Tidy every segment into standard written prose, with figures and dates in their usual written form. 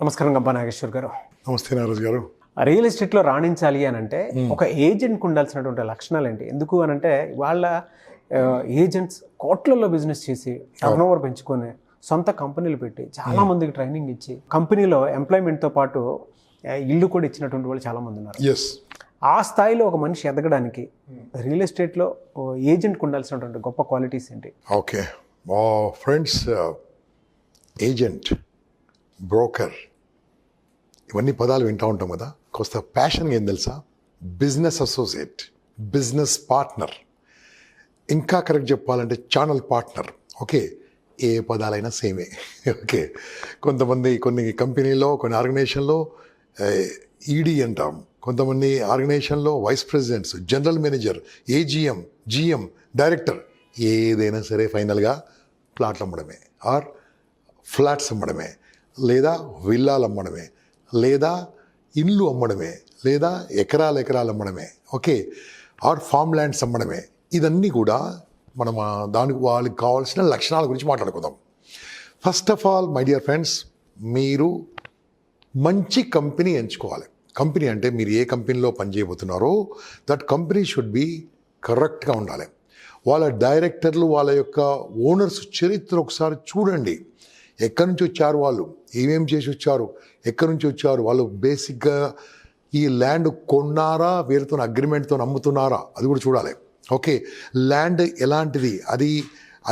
నమస్కారం గంపా నాగేశ్వర్ గారు. నమస్తే నారాజు గారు. రియల్ ఎస్టేట్లో రాణించాలి అని అంటే ఒక ఏజెంట్కి ఉండాల్సినటువంటి లక్షణాలు ఏంటి? ఎందుకు అని అంటే వాళ్ళ ఏజెంట్స్ కోట్లలో బిజినెస్ చేసి టర్న్ ఓవర్ పెంచుకొని సొంత కంపెనీలు పెట్టి చాలా మందికి ట్రైనింగ్ ఇచ్చి కంపెనీలో ఎంప్లాయ్మెంట్తో పాటు ఇల్లు కూడా ఇచ్చినటువంటి వాళ్ళు చాలా మంది ఉన్నారు. ఆ స్థాయిలో ఒక మనిషి ఎదగడానికి రియల్ ఎస్టేట్లో ఏజెంట్కి ఉండాల్సినటువంటి గొప్ప క్వాలిటీస్ ఏంటి? ఓకే ఫ్రెండ్స్, ఏజెంట్, బ్రోకర్, ఇవన్నీ పదాలు వింటూ ఉంటాం కదా. కొంత ప్యాషన్గా ఏం తెలుసా? బిజినెస్ అసోసియేట్, బిజినెస్ పార్ట్నర్, ఇంకా కరెక్ట్ చెప్పాలంటే ఛానల్ పార్ట్నర్. ఓకే, ఏ పదాలైనా సేమే. ఓకే, కొన్ని కంపెనీలో కొన్ని ఆర్గనైజేషన్లో ఈడీ అంటాం, కొంతమంది ఆర్గనైజేషన్లో vice presidents, general manager, AGM, GM, director. ఏదైనా సరే ఫైనల్గా ప్లాట్లు అమ్మడమే, ఆర్ ఫ్లాట్స్ అమ్మడమే, లేదా విల్లాలు అమ్మడమే, లేదా ఇల్లు అమ్మడమే, లేదా ఎకరాలు అమ్మడమే. ఓకే, ఆర్ ఫామ్ ల్యాండ్స్ అమ్మడమే. ఇదన్నీ కూడా మనం దానికి వాళ్ళకి కావాల్సిన లక్షణాల గురించి మాట్లాడుకుందాం. First of all my dear friends, మీరు మంచి కంపెనీ ఎంచుకోవాలి. కంపెనీ అంటే మీరు ఏ కంపెనీలో పనిచేయబోతున్నారో దట్ కంపెనీ షుడ్ బి కరెక్ట్గా ఉండాలి. వాళ్ళ డైరెక్టర్లు, వాళ్ళ యొక్క ఓనర్స్ చరిత్ర ఒకసారి చూడండి. ఎక్కడి నుంచి వచ్చారు వాళ్ళు, ఏమేమి చేసి వచ్చారు, ఎక్కడి నుంచి వచ్చారు వాళ్ళు, బేసిక్గా ఈ ల్యాండ్ కొన్నారా, వేరేతో అగ్రిమెంట్తో అమ్ముతున్నారా, అది కూడా చూడాలి. ఓకే, ల్యాండ్ ఎలాంటిది, అది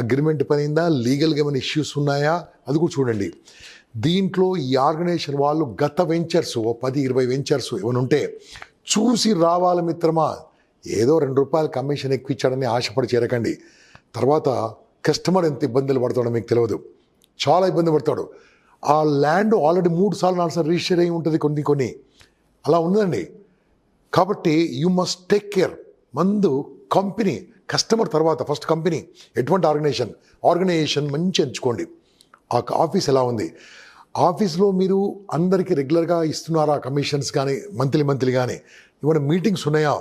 అగ్రిమెంట్ పనిందా, లీగల్గా ఏమైనా ఇష్యూస్ ఉన్నాయా, అది కూడా చూడండి. దీంట్లో ఈ ఆర్గనైజేషన్ వాళ్ళు గత వెంచర్స్ 10-20 వెంచర్స్ ఏమైనా ఉంటే చూసి రావాలి మిత్రమా. ఏదో ₹2 కమిషన్ ఎక్కువ ఇచ్చాడని ఆశపడి చేరకండి. తర్వాత కస్టమర్ ఎంత ఇబ్బందులు పడతాడో మీకు తెలియదు, చాలా ఇబ్బంది పడతాడు. ఆ ల్యాండ్ ఆల్రెడీ 3 సార్లు 4 సార్లు రిజిస్టర్ అయి ఉంటుంది, కొన్ని అలా ఉందండి. కాబట్టి యూ మస్ట్ టేక్ కేర్. ముందు కంపెనీ, కస్టమర్ తర్వాత ఫస్ట్ కంపెనీ. ఎటువంటి ఆర్గనైజేషన్ మంచి ఎంచుకోండి. ఆ ఆఫీస్ ఎలా ఉంది, ఆఫీస్లో మీరు అందరికీ రెగ్యులర్గా ఇస్తున్నారా కమిషన్స్ కానీ, మంత్లీ కానీ, ఏమైనా మీటింగ్స్ ఉన్నాయా,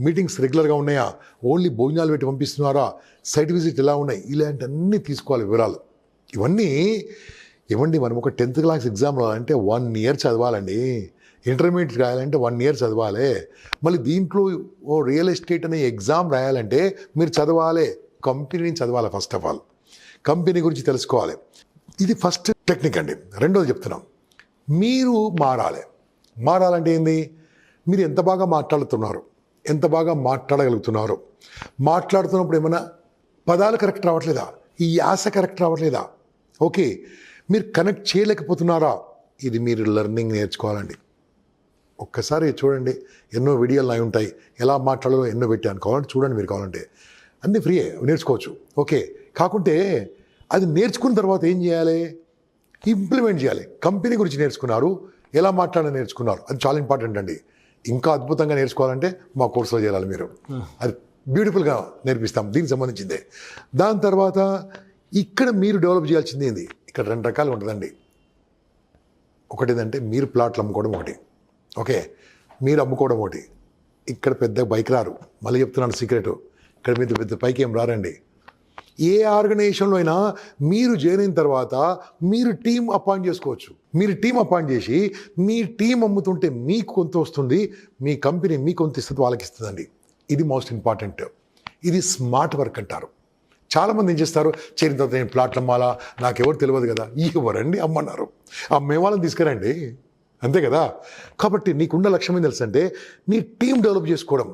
మీటింగ్స్ రెగ్యులర్గా ఉన్నాయా, ఓన్లీ భోజనాలు పెట్టి పంపిస్తున్నారా, సైట్ విజిట్ ఎలా ఉన్నాయి, ఇలాంటివన్నీ తీసుకోవాలి వివరాలు. ఇవన్నీ ఇవ్వండి. మనం ఒక 10th క్లాస్ ఎగ్జామ్ రాయాలంటే 1 year చదవాలండి. ఇంటర్మీడియట్ రాయాలంటే 1 year చదవాలి. మళ్ళీ దీంట్లో ఓ రియల్ ఎస్టేట్ అనే ఎగ్జామ్ రాయాలంటే మీరు చదవాలి, కంపెనీని చదవాలి. ఫస్ట్ ఆఫ్ ఆల్ కంపెనీ గురించి తెలుసుకోవాలి. ఇది ఫస్ట్ టెక్నిక్ అండి. రెండోది చెప్తున్నాం, మీరు మారాలంటే ఏంది, మీరు ఎంత బాగా మాట్లాడుతున్నారు, ఎంత బాగా మాట్లాడగలుగుతున్నారు, మాట్లాడుతున్నప్పుడు ఏమైనా పదాలు కరెక్ట్ రావట్లేదా, ఈ యాస కరెక్ట్ రావట్లేదా, ఓకే, మీరు కనెక్ట్ చేయలేకపోతున్నారా, ఇది మీరు లెర్నింగ్ నేర్చుకోవాలండి. ఒక్కసారి చూడండి, ఎన్నో వీడియోలు అయి ఉంటాయి, ఎలా మాట్లాడాలో ఎన్నో పెట్టాను, కావాలంటే చూడండి. మీరు కావాలంటే అన్నీ ఫ్రీయే, నేర్చుకోవచ్చు. ఓకే, కాకుంటే అది నేర్చుకున్న తర్వాత ఏం చేయాలి, ఇంప్లిమెంట్ చేయాలి. కంపెనీ గురించి నేర్చుకున్నారు, ఎలా మాట్లాడాలని నేర్చుకున్నారు, అది చాలా ఇంపార్టెంట్ అండి. ఇంకా అద్భుతంగా నేర్చుకోవాలంటే మా కోర్సులో చేయాలి మీరు. అది బ్యూటిఫుల్గా నేర్పిస్తాం, దీనికి సంబంధించిందే. దాని తర్వాత ఇక్కడ మీరు డెవలప్ చేయాల్సింది ఏంది, ఇక్కడ 2 రకాలు ఉంటుందండి. ఒకటి ఏంటంటే మీరు ప్లాట్లు అమ్ముకోవడం ఒకటి, ఓకే, మీరు అమ్ముకోవడం ఒకటి. ఇక్కడ పెద్ద బైక్ రారు, మళ్ళీ చెప్తున్నాను సీక్రెట్, ఇక్కడ మీరు పెద్ద పైకి ఏం రారండి. ఏ ఆర్గనైజేషన్లో అయినా మీరు జాయిన్ అయిన తర్వాత మీరు టీం అపాయింట్ చేసుకోవచ్చు. మీరు టీం అపాయింట్ చేసి మీ టీం అమ్ముతుంటే మీకు కొంత వస్తుంది, మీ కంపెనీ మీకు కొంత ఇస్తుంది, వాళ్ళకి ఇస్తుందండి. ఇది మోస్ట్ ఇంపార్టెంట్. ఇది స్మార్ట్ వర్క్ అంటారు. చాలామంది ఏం చేస్తారు, చేరిన తర్వాత నేను ప్లాట్లు అమ్మాలా, నాకెవరు తెలియదు కదా, ఎవరండి అమ్మన్నారు, అమ్మే వాళ్ళని తీసుకురండి, అంతే కదా. కాబట్టి నీకున్న లక్ష్యం ఏం తెలుసు అంటే నీ టీం డెవలప్ చేసుకోవడం.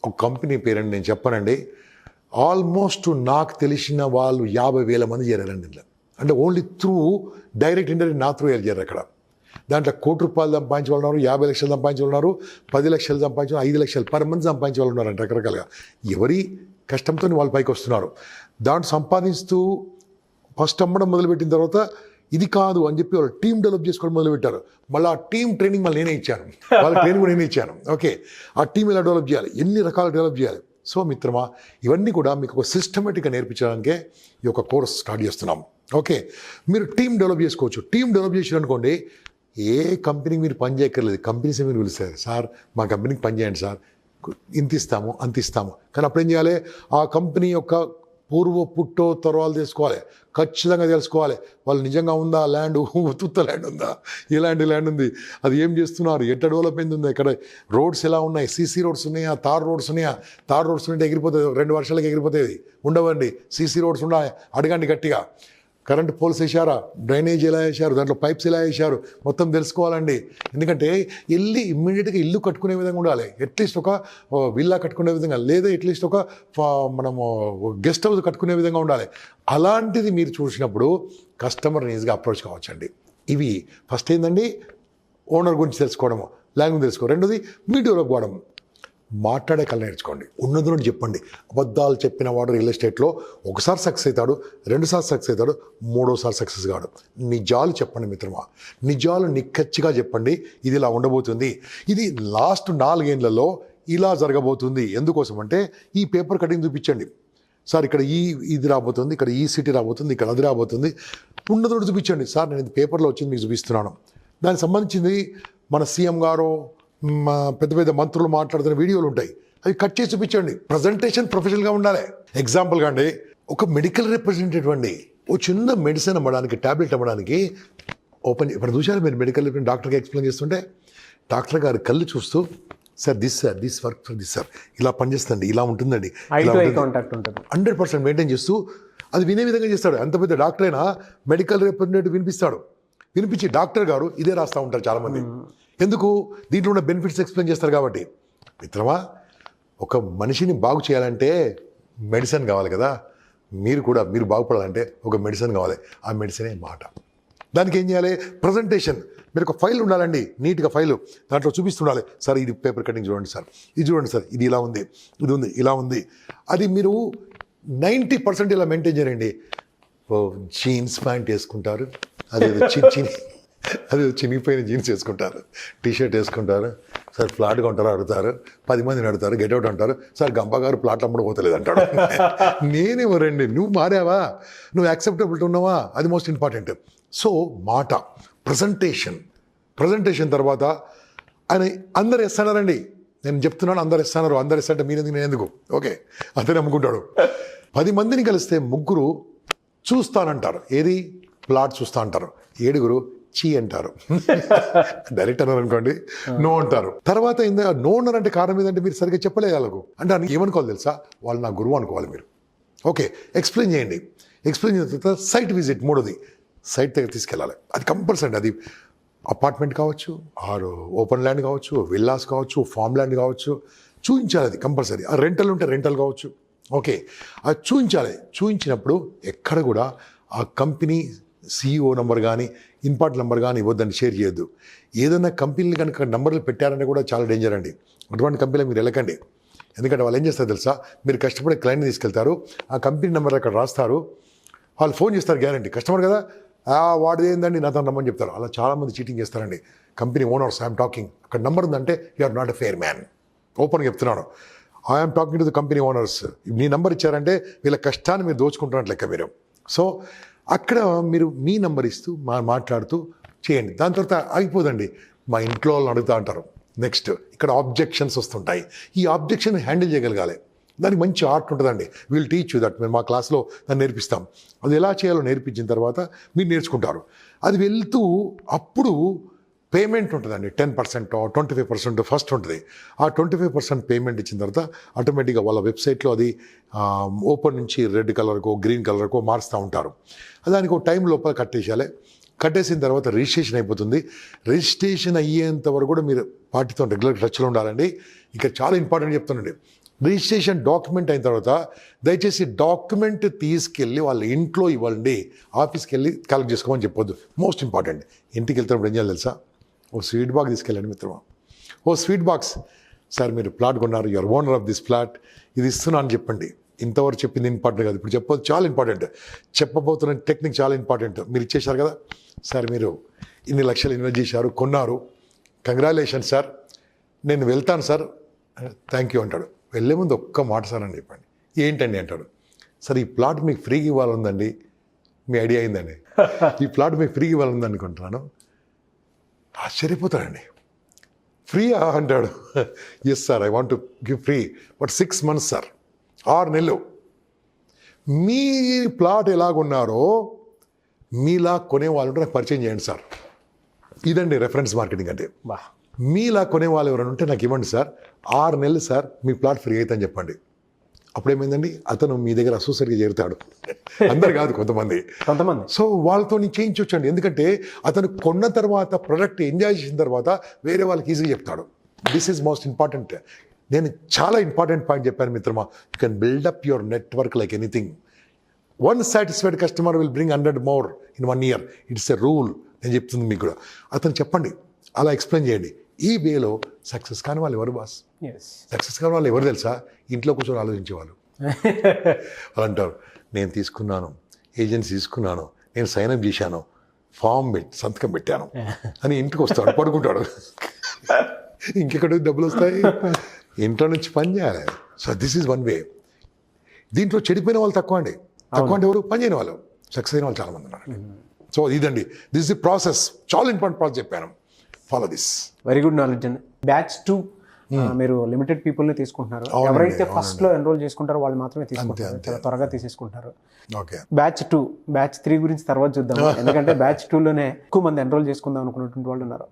ఒక కంపెనీ పేరండి నేను చెప్పానండి, ఆల్మోస్ట్ నాకు తెలిసిన వాళ్ళు 50,000 మంది చేరారండి ఇంట్లో. అంటే ఓన్లీ త్రూ డైరెక్ట్ ఇండైరెక్ట్ నా త్రూ చేరారు అక్కడ. దాంట్లో ₹1,00,00,000 సంపాదించే వాళ్ళు ఉన్నారు, 50 లక్షలు సంపాదించే వాళ్ళు ఉన్నారు, 10 లక్షలు సంపాదించే 5 లక్షలు పర్ మంత్ సంపాదించే వాళ్ళు ఉన్నారంట. రకరకాలుగా ఎవరి కష్టంతో వాళ్ళు పైకి వస్తున్నారు. దాంట్లో సంపాదిస్తూ ఫస్ట్ అమ్మడం మొదలుపెట్టిన తర్వాత ఇది కాదు అని చెప్పి వాళ్ళు టీం డెవలప్ చేసుకోవడం మొదలుపెట్టారు. మళ్ళీ ఆ టీం ట్రైనింగ్ మళ్ళీ నేనే ఇచ్చాను, వాళ్ళ ట్రైనింగ్ కూడా నేనే ఇచ్చాను. ఓకే, ఆ టీం ఎలా డెవలప్ చేయాలి, ఎన్ని రకాలు డెవలప్ చేయాలి. సో మిత్రమా, ఇవన్నీ కూడా మీకు ఒక సిస్టమేటిక్గా నేర్పించడానికే ఈ యొక్క కోర్స్ స్టార్ట్ చేస్తున్నాం. ఓకే, మీరు టీం డెవలప్ చేసుకోవచ్చు. టీం డెవలప్ చేసారనుకోండి, ఏ కంపెనీకి మీరు పని చేయక్కర్లేదు, కంపెనీస్ మీరు పిలుస్తారు, సార్ మా కంపెనీకి పని చేయండి సార్, ఇంత ఇస్తాము అంత ఇస్తాము. కానీ అప్పుడు ఏం చేయాలి, ఆ కంపెనీ యొక్క పూర్వ పుట్టో తరువాలు తీసుకోవాలి, ఖచ్చితంగా తెలుసుకోవాలి వాళ్ళు నిజంగా ఉందా ల్యాండ్, ఉత్తుత్త ల్యాండ్ ఉందా, ఎలాంటి ల్యాండ్ ఉంది, అది ఏం చేస్తున్నారు, ఎట్లా డెవలప్మెంట్ ఉంది, ఇక్కడ రోడ్స్ ఎలా ఉన్నాయి, సీసీ రోడ్స్ ఉన్నాయా, తార్ రోడ్స్ ఉన్నాయా, తార్ రోడ్స్ ఉంటే ఎగిరిపోతుంది, 2 వర్షాలకి ఎగిరిపోతుంది, ఉండవండి. సీసీ రోడ్స్ ఉన్నాయి, అడగండి గట్టిగా. కరెంట్ పోల్స్ వేశారా, డ్రైనేజ్ ఎలా వేశారు, దాంట్లో పైప్స్ ఎలా వేశారు, మొత్తం తెలుసుకోవాలండి. ఎందుకంటే ఇమ్మీడియట్గా ఇల్లు కట్టుకునే విధంగా ఉండాలి, అట్లీస్ట్ ఒక విల్లా కట్టుకునే విధంగా, లేదా అట్లీస్ట్ ఒక మనము గెస్ట్ హౌస్ కట్టుకునే విధంగా ఉండాలి. అలాంటిది మీరు చూసినప్పుడు కస్టమర్ ఈజీగా అప్రోచ్ కావచ్చండి. ఇవి ఫస్ట్ ఏంటండి, ఓనర్ గురించి తెలుసుకోవడము, లాంగ్వేజ్ తెలుసుకోవడం. రెండోది మీడియాలోకి పోవడం, మాట్లాడే కళ నేర్చుకోండి, ఉన్నది చెప్పండి. అబద్ధాలు చెప్పిన వాడు రియల్ ఎస్టేట్లో ఒకసారి సక్సెస్ అవుతాడు, 2 సార్లు సక్సెస్ అవుతాడు, 3వసారి సక్సెస్ కాడు. నిజాలు చెప్పండి మిత్రమా, నిజాలు నిక్కచ్చిగా చెప్పండి. ఇది ఇలా ఉండబోతుంది, ఇది లాస్ట్ 4 ఏళ్లలో ఇలా జరగబోతుంది. ఎందుకోసం అంటే ఈ పేపర్ కటింగ్ చూపించండి సార్, ఇక్కడ ఇది రాబోతుంది, ఇక్కడ ఈ సిటీ రాబోతుంది, ఇక్కడ అది రాబోతుంది, ఉన్నది చూపించండి సార్, నేను ఇది పేపర్లో వచ్చింది మీకు చూపిస్తున్నాను. దానికి సంబంధించింది మన సీఎం గారు, పెద్ద పెద్ద మంత్రులు మాట్లాడుతున్న వీడియోలు ఉంటాయి, అవి కట్ చేసి చూపించండి. ప్రజెంటేషన్ ప్రొఫెషనల్గా ఉండాలి. ఎగ్జాంపుల్గా అండి, ఒక మెడికల్ రిప్రజెంటేటివ్ అండి, ఓ చిన్న మెడిసిన్ అమ్మడానికి, ట్యాబ్లెట్ అమ్మడానికి ఓపెన్ ఇప్పుడు చూశారు మీరు, మెడికల్ రిప్రజెంటేటివ్ డాక్టర్గా ఎక్స్ప్లెయిన్ చేస్తుంటే డాక్టర్ గారు కళ్ళు చూస్తూ sir this work for this sir, ఇలా పనిచేస్తుంది, ఇలా ఉంటుందండి, 100% మెయింటైన్ చేస్తూ అది వినే విధంగా చేస్తాడు. అంత పెద్ద డాక్టర్ అయినా మెడికల్ రిప్రజెంటేటివ్ వినిపిస్తాడు, వినిపించి డాక్టర్ గారు ఇదే రాస్తూ ఉంటారు చాలామంది. ఎందుకు, దీంట్లో ఉన్న బెనిఫిట్స్ ఎక్స్ప్లెయిన్ చేస్తారు కాబట్టి. మిత్రమా, ఒక మనిషిని బాగు చేయాలంటే మెడిసిన్ కావాలి కదా, మీరు బాగుపడాలంటే ఒక మెడిసిన్ కావాలి. ఆ మెడిసినే మాట. దానికి ఏం చేయాలి, ప్రజెంటేషన్. మీరు ఒక ఫైల్ ఉండాలండి, నీట్గా ఫైలు, దాంట్లో చూపిస్తుండాలి సార్, ఇది పేపర్ కటింగ్ చూడండి సార్, ఇది చూడండి సార్, ఇది ఇలా ఉంది, ఇది ఉంది, ఇలా ఉంది. అది మీరు 90% ఇలా మెయింటైన్ చేయండి. జీన్స్ ప్యాంట్ వేసుకుంటారు, అదే చినిగిపోయిన జీన్స్ వేసుకుంటారు, టీషర్ట్ వేసుకుంటారు సార్, ఫ్లాట్గా ఉంటారు అడుగుతారు, 10 మందిని అడుగుతారు, గెట్అవుట్ అంటారు సార్, గంప గారు ప్లాట్ అమ్మడం పోతలేదు అంటాడు. నేనేమోరండి, నువ్వు మారావా, నువ్వు యాక్సెప్టబుల్ ఉన్నావా, అది మోస్ట్ ఇంపార్టెంట్. సో మాట, ప్రజెంటేషన్ తర్వాత ఆయన అందరు ఇస్తున్నారండి, నేను చెప్తున్నాను, అందరు ఇస్తున్నారు, అందరు ఇస్తాంటే మీరెందుకు, నేను ఎందుకు, ఓకే అతనే అమ్ముకుంటాడు. 10 మందిని కలిస్తే 3 చూస్తానంటారు, ఏది ప్లాట్ చూస్తా అంటారు, 7 చీ అంటారు. డైరెక్ట్ అన్నారు అనుకోండి, నో అంటారు. తర్వాత నో అన్నారంటే కారణం ఏదంటే మీరు సరిగ్గా చెప్పలేదు వాళ్ళకు, అంటే ఏమనుకోవాలి తెలుసా, వాళ్ళు నా గురువు అనుకోవాలి మీరు. ఓకే, ఎక్స్ప్లెయిన్ చేయండి. ఎక్స్ప్లెయిన్ చేసిన తర్వాత సైట్ విజిట్, 3వది సైట్ దగ్గర తీసుకెళ్ళాలి. అది కంపల్సరీ. అది అపార్ట్మెంట్ కావచ్చు, ఆరు ఓపెన్ ల్యాండ్ కావచ్చు, విల్లాస్ కావచ్చు, ఫామ్ ల్యాండ్ కావచ్చు, చూపించాలి. అది కంపల్సరీ. ఆ రెంటల్ ఉంటే రెంటల్ కావచ్చు, ఓకే, అది చూపించాలి. చూపించినప్పుడు ఎక్కడ కూడా ఆ కంపెనీ CEO నెంబర్ కానీ ఇంపార్ట్ నెంబర్ కానీ ఇవ్వద్దండి, షేర్ చేయొద్దు. ఏదైనా కంపెనీలు కనుక నెంబర్లు పెట్టారంటే కూడా చాలా డేంజర్ అండి. అటువంటి కంపెనీలు మీరు వెళ్ళకండి. ఎందుకంటే వాళ్ళు ఏం చేస్తారు తెలుసా, మీరు కష్టపడే క్లయింట్ని తీసుకెళ్తారు, ఆ కంపెనీ నెంబర్ అక్కడ రాస్తారు, వాళ్ళు ఫోన్ చేస్తారు, గ్యారంటీ కస్టమర్ కదా, వాడిది ఏందండి నాతో రమ్మని చెప్తారు. అలా చాలామంది చీటింగ్ చేస్తారండి. కంపెనీ ఓనర్స్, ఐఎమ్ టాకింగ్, అక్కడ నెంబర్ ఉందంటే you are not a fair man. ఓపెన్గా చెప్తున్నాను, I'm talking to the company owners. మీ నెంబర్ ఇచ్చారంటే వీళ్ళ కష్టాన్ని మీరు దోచుకుంటున్నట్లు లెక్క మీరు. సో అక్కడ మీరు మీ నెంబర్ ఇస్తూ మాట్లాడుతూ చేయండి. దాని తర్వాత ఆగిపోదండి, మా ఇంట్లో వాళ్ళని అడుగుతూ అంటారు. నెక్స్ట్ ఇక్కడ ఆబ్జెక్షన్స్ వస్తుంటాయి. ఈ ఆబ్జెక్షన్ హ్యాండిల్ చేయగలగాలి. దానికి మంచి ఆర్ట్ ఉంటుందండి. We'll teach you that. మేము మా క్లాస్లో దాన్ని నేర్పిస్తాం. అది ఎలా చేయాలో నేర్పించిన తర్వాత మీరు నేర్చుకుంటారు. అది వెళ్తూ అప్పుడు పేమెంట్ ఉంటుందండి. 10% 25% ఫస్ట్ ఉంటుంది. ఆ 25% పేమెంట్ ఇచ్చిన తర్వాత ఆటోమేటిక్గా వాళ్ళ వెబ్సైట్లో అది ఓపెన్ నుంచి రెడ్ కలర్కో గ్రీన్ కలర్కో మారుస్తూ ఉంటారు. దానికి ఒక టైం లోపల కట్టేసేయాలి. కట్టేసిన తర్వాత రిజిస్ట్రేషన్ అయిపోతుంది. రిజిస్ట్రేషన్ అయ్యేంత వరకు కూడా మీరు పార్టీతో రెగ్యులర్ టచ్లో ఉండాలండి. ఇక్కడ చాలా ఇంపార్టెంట్ చెప్తానండి. రిజిస్ట్రేషన్ డాక్యుమెంట్ అయిన తర్వాత దయచేసి డాక్యుమెంట్ తీసుకెళ్ళి వాళ్ళ ఇంట్లో ఇవ్వండి, ఆఫీస్కి వెళ్ళి కలెక్ట్ చేసుకోమని చెప్పొద్దు. Most important. ఇంటికి వెళ్తున్నప్పుడు ఏం చేయాలి తెలుసా, ఓ స్వీట్ బాక్స్ తీసుకెళ్ళండి మిత్రమా. ఓ స్వీట్ బాక్స్, సార్ మీరు ప్లాట్ కొన్నారు, your owner of this plot, ఇది ఇస్తున్నా అని చెప్పండి. ఇంతవరకు చెప్పింది ఇంపార్టెంట్ కాదు, ఇప్పుడు చెప్పొద్దు, చాలా ఇంపార్టెంట్. చెప్పబోతున్న టెక్నిక్ చాలా ఇంపార్టెంట్. మీరు ఇచ్చేశారు కదా సార్, మీరు ఇన్ని లక్షలు ఇన్వెస్ట్ చేశారు, కొన్నారు, కంగ్రాచులేషన్ సార్, నేను వెళ్తాను సార్, థ్యాంక్ యూ అంటాడు. వెళ్ళే ముందు ఒక్క మాట సార్ అని చెప్పండి. ఏంటండి అంటాడు. సార్ ఈ ప్లాట్ మీకు ఫ్రీగా ఇవ్వాలందండి, మీ ఐడియా అయిందండి, ఈ ప్లాట్ మీకు ఫ్రీగా ఇవ్వాలంది అనుకుంటున్నాను. ఆశ్చర్యపోతాడండి. ఫ్రీయా అంటాడు. Yes sir, I want to give free, but 6 months sir, 6 నెలలు మీ ప్లాట్ ఎలాగున్నారో మీలా కొనేవాళ్ళు ఉంటే నాకు పరిచయం చేయండి సార్. ఇదండి రెఫరెన్స్ మార్కెటింగ్ అంటే. బా, మీలా కొనేవాళ్ళు ఎవరైనా ఉంటే నాకు ఇవ్వండి సార్, 6 నెలలు సార్ మీ ప్లాట్ ఫ్రీ అవుతుందని చెప్పండి. అప్పుడేమైందండి, అతను మీ దగ్గర అసోసియేట్గా చేరుతాడు. అందరు కాదు, కొంతమంది. సో వాళ్ళతో నేను చేయించొచ్చండి. ఎందుకంటే అతను కొన్న తర్వాత ప్రొడక్ట్ ఎంజాయ్ చేసిన తర్వాత వేరే వాళ్ళకి ఈజీగా చెప్తాడు. This is most important. నేను చాలా ఇంపార్టెంట్ పాయింట్ చెప్పాను మిత్రమా. You can buildup your network like anything. One satisfied customer will bring 100 more in 1 year. It's a rule. నేను చెప్తుంది మీకు కూడా. అతను చెప్పండి, అలా ఎక్స్ప్లెయిన్ చేయండి. ఈ వేలో సక్సెస్ కాని వాళ్ళు ఎవరు బాస్? సక్సెస్ కాని వాళ్ళు ఎవరు తెలుసా? ఇంట్లో కూర్చొని ఆలోచించేవాళ్ళు. వాళ్ళు అంటారు, నేను తీసుకున్నాను, ఏజెన్సీ తీసుకున్నాను, నేను సైన్అప్ చేశాను, ఫామ్ సంతకం పెట్టాను అని ఇంటికి వస్తాడు, పడుకుంటాడు. ఇంకెక్కడ డబ్బులు వస్తాయి? ఇంట్లో నుంచి పని చేయాలి. So this is one way. దీంట్లో చెడిపోయిన వాళ్ళు తక్కువ అండి. తక్కువ అంటే ఎవరు? పని చేయని వాళ్ళు. సక్సెస్ అయిన వాళ్ళు చాలా మంది ఉన్నారు. సో ఇదండి, దిస్ ది ప్రాసెస్. చాలా ఇంపార్టెంట్ ప్రాసెస్ చెప్పాను. Follow this. Very good knowledge అండి. బ్యాచ్ 2 మీరు లిమిటెడ్ పీపుల్ని తీసుకుంటున్నారు. ఎవరైతే ఫస్ట్లో ఎన్రోల్ చేసుకుంటారో వాళ్ళు మాత్రమే తీసుకుంటారు, చాలా త్వరగా తీసేసుకుంటారు. ఓకే. బ్యాచ్ 2, బ్యాచ్ 3 గురించి తర్వాత చూద్దాం. ఎందుకంటే బ్యాచ్ 2లోనే ఎక్కువ మంది ఎన్రోల్ చేసుకుందాం అనుకున్నటువంటి వాళ్ళు ఉన్నారు.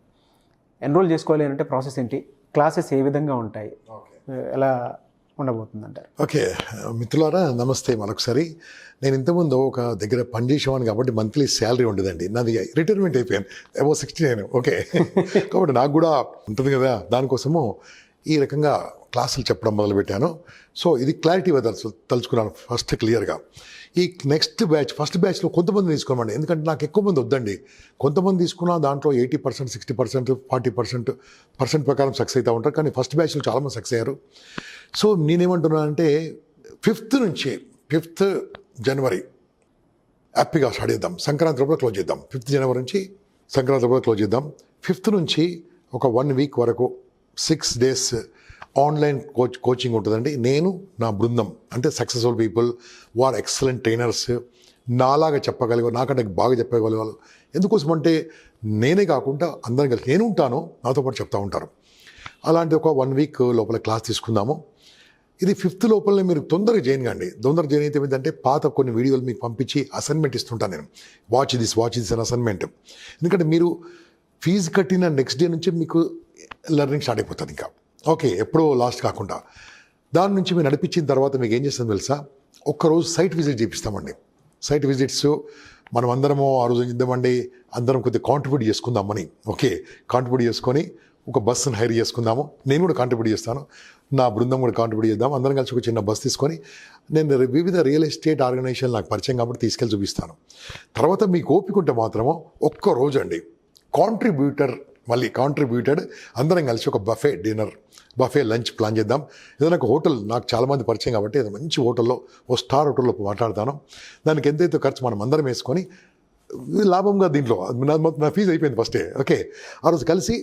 ఎన్రోల్ చేసుకోవాలి అంటే ప్రాసెస్ ఏంటి, క్లాసెస్ ఏ విధంగా ఉంటాయి, ఎలా ఉండబోతుంది అంటారు? ఓకే మిత్రులారా, నమస్తే మరొకసారి. నేను ఇంతకుముందు ఒక దగ్గర పనిచేసేవాను కాబట్టి మంత్లీ శాలరీ ఉండదండి. నాది రిటైర్మెంట్ అయిపోయాను, అబౌవ్ 69. ఓకే. కాబట్టి నాకు కూడా ఉంటుంది కదా, దానికోసము ఈ రకంగా క్లాసులు చెప్పడం మొదలుపెట్టాను. సో ఇది క్లారిటీ తలుచుకున్నాను ఫస్ట్ క్లియర్గా. ఈ నెక్స్ట్ బ్యాచ్, ఫస్ట్ బ్యాచ్లో కొంతమంది తీసుకోమండి, ఎందుకంటే నాకు ఎక్కువ మంది వద్దండి. కొంతమంది తీసుకున్నా దాంట్లో 80%, 60%, 40% ప్రకారం సక్సెస్ అవుతూ ఉంటారు. కానీ ఫస్ట్ బ్యాచ్లో చాలామంది సక్సెస్ అయ్యారు. సో నేనేమంటున్నాను అంటే 5th జనవరి హ్యాపీగా స్టార్ట్ చేద్దాం. సంక్రాంతి లోపల క్లోజ్ చేద్దాం. 5th జనవరి నుంచి సంక్రాంతి లోపల క్లోజ్ చేద్దాం. 5th నుంచి ఒక 1 week వరకు 6 days ఆన్లైన్ కోచింగ్ ఉంటుందండి. నేను నా బృందం అంటే సక్సెస్ఫుల్ పీపుల్, వారు ఎక్సలెంట్ ట్రైనర్స్, నాలాగా చెప్పగలిగారు, నాకంటే బాగా చెప్పగలిగారు. ఎందుకోసం అంటే నేనే కాకుండా అందరం కలిసి నేను ఉంటాను, నాతో పాటు చెప్తూ ఉంటారు. అలాంటి ఒక 1 week లోపల క్లాస్ తీసుకుందాము. ఇది 5th లోపలనే మీరు తొందరగా జాయిన్ కండి. తొందరగా జాయిన్ అయితే ఏంటంటే పాత కొన్ని వీడియోలు మీకు పంపించి అసైన్మెంట్ ఇస్తుంటాను నేను. వాచ్ దిస్ అని అసైన్మెంట్. ఎందుకంటే మీరు ఫీజు కట్టిన నెక్స్ట్ డే నుంచి మీకు లెర్నింగ్ స్టార్ట్ అయిపోతుంది. ఇంకా ఓకే, ఎప్పుడో లాస్ట్ కాకుండా దాని నుంచి మీరు నడిపించిన తర్వాత మీకు ఏం చేస్తాం తెలుసా, ఒక్కరోజు సైట్ విజిట్ చేపిస్తామండి. సైట్ విజిట్స్ మనం అందరము ఆ రోజు ఇద్దామండి, అందరం కొద్దిగా కాంట్రిబ్యూట్ చేసుకుందామని. ఓకే, కాంట్రిబ్యూట్ చేసుకొని ఒక బస్సును హైర్ చేసుకుందాము. నేను కూడా కాంట్రిబ్యూట్ చేస్తాను, నా బృందం కూడా కాంట్రిబ్యూట్ చేద్దాం. అందరం కలిసి ఒక చిన్న బస్ తీసుకొని నేను వివిధ రియల్ ఎస్టేట్ ఆర్గనైజేషన్ నాకు పరిచయం కాబట్టి తీసుకెళ్ళి చూపిస్తాను. తర్వాత మీకు ఓపిక ఉంటే మాత్రము ఒక్కరోజు అండి కాంట్రిబ్యూటెడ్ అందరం కలిసి ఒక బఫే లంచ్ ప్లాన్ చేద్దాం. ఏదైనా ఒక హోటల్, నాకు చాలామంది పరిచయం కాబట్టి ఏదైనా మంచి హోటల్లో, ఓ స్టార్ హోటల్లో మాట్లాడతాను. దానికి ఎంతైతే ఖర్చు మనం అందరం వేసుకొని లాభంగా దీంట్లో నా ఫీజు అయిపోయింది ఫస్టే. ఓకే, ఆ రోజు కలిసి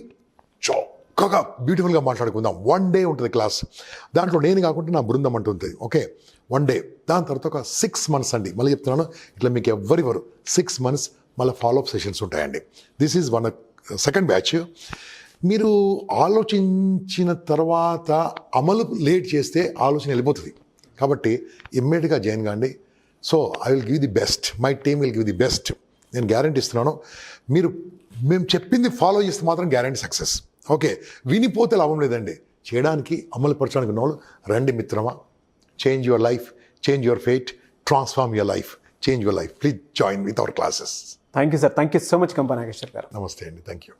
చక్కగా బ్యూటిఫుల్గా మాట్లాడుకుందాం. 1 day ఉంటుంది క్లాస్. దాంట్లో నేను కాకుండా నా బృందం అంటుంది. Okay, 1 day. దాని తర్వాత ఒక 6 months అండి, మళ్ళీ చెప్తున్నాను, ఇట్లా మీకు ఎవరు 6 months మళ్ళీ ఫాలోఅప్ సెషన్స్ ఉంటాయండి. This is second batch. మీరు ఆలోచించిన తర్వాత అమలు లేట్ చేస్తే ఆలోచన వెళ్ళిపోతుంది. కాబట్టి ఇమ్మీడియట్గా జాయిన్ కాండి. So I will give the best, my team will give the best. నేను గ్యారంటీ ఇస్తున్నాను. మేము చెప్పింది ఫాలో చేస్తే మాత్రం గ్యారంటీ సక్సెస్. ఓకే, వినిపోతే లాభం లేదండి, చేయడానికి అమలుపరచడానికి ఉన్నవాళ్ళు రండి మిత్రమా. Change your life, change your fate, transform your life, change your life. Please join with our classes. Thank you sir. Thank you so much Gampa Nageswar garu. నమస్తే అండి. Thank you.